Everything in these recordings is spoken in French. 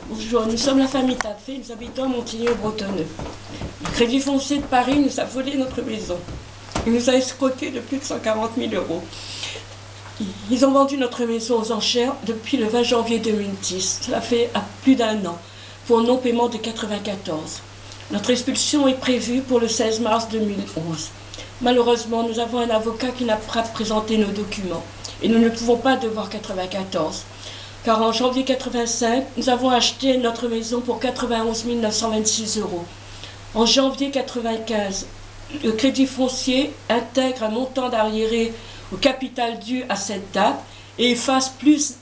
Bonjour, nous sommes la famille Taffé, nous habitons à Montigny-le-Bretonneux. Le Crédit Foncier de Paris nous a volé notre maison. Il nous a escroqué de plus de 140 000 €. Ils ont vendu notre maison aux enchères depuis le 20 janvier 2010. Cela fait à plus d'1 an, pour non-paiement de 94. Notre expulsion est prévue pour le 16 mars 2011. Malheureusement, nous avons un avocat qui n'a pas présenté nos documents et nous ne pouvons pas devoir 94. Car en janvier 85, nous avons acheté notre maison pour 91 926 €. En janvier 95, le Crédit Foncier intègre un montant d'arriéré au capital dû à cette date et efface plus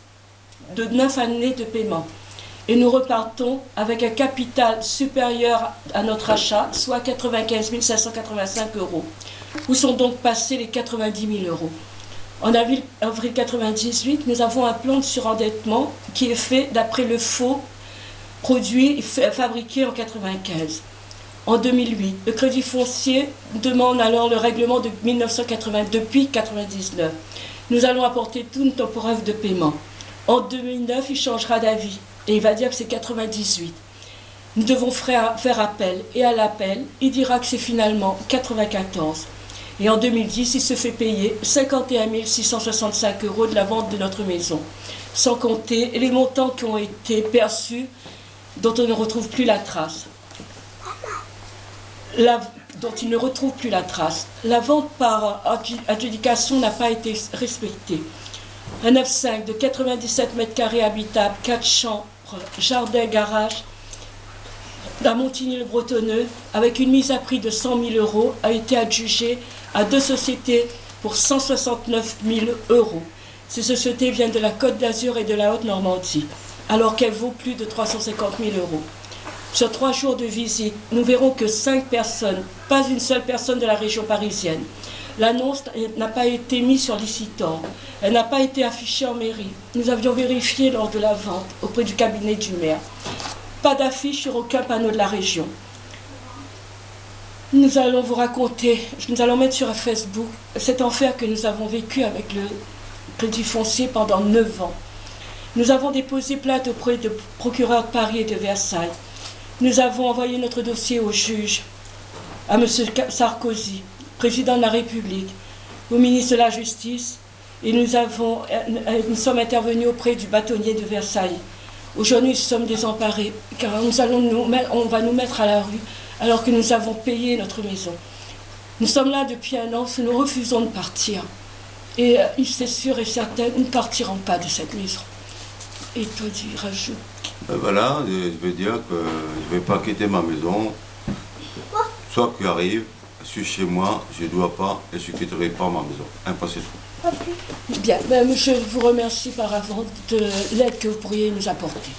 de 9 années de paiement. Et nous repartons avec un capital supérieur à notre achat, soit 95 585 €. Où sont donc passés les 90 000 €? En avril 1998, nous avons un plan de surendettement qui est fait d'après le faux produit fabriqué en 1995. En 2008, le Crédit Foncier demande alors le règlement de 1980 depuis 1999. Nous allons apporter toutes nos preuves de paiement. En 2009, il changera d'avis et il va dire que c'est 98. Nous devons faire appel et à l'appel, il dira que c'est finalement 94. Et en 2010, il se fait payer 51 665 € de la vente de notre maison, sans compter les montants qui ont été perçus, dont on ne retrouve plus la trace. Dont il ne retrouve plus la trace. La vente par adjudication n'a pas été respectée. Un F5 de 97 mètres carrés habitable, 4 chambres, jardin, garage, à Montigny-le-Bretonneux, avec une mise à prix de 100 000 €, a été adjugé à 2 sociétés pour 169 000 €. Ces sociétés viennent de la Côte d'Azur et de la Haute-Normandie, alors qu'elles vaut plus de 350 000 €. Sur 3 jours de visite, nous verrons que 5 personnes, pas une seule personne de la région parisienne. L'annonce n'a pas été mise sur Licitor, elle n'a pas été affichée en mairie. Nous avions vérifié lors de la vente auprès du cabinet du maire. Pas d'affiche sur aucun panneau de la région. Nous allons vous raconter, nous allons mettre sur Facebook cet enfer que nous avons vécu avec le Crédit Foncier pendant 9 ans. Nous avons déposé plainte auprès de procureurs de Paris et de Versailles. Nous avons envoyé notre dossier au juge, à M. Sarkozy, président de la République, au ministre de la Justice, et nous sommes intervenus auprès du bâtonnier de Versailles. Aujourd'hui, nous sommes désemparés, car on va nous mettre à la rue, alors que nous avons payé notre maison. Nous sommes là depuis 1 an, nous refusons de partir. Et c'est sûr et certain, nous ne partirons pas de cette maison. Et toi, tu rajoutes. Voilà, je veux dire que je ne vais pas quitter ma maison. Soit qu'il arrive, je suis chez moi, je ne dois pas et je ne quitterai pas ma maison. Impossible. Bien, je vous remercie par avance de l'aide que vous pourriez nous apporter.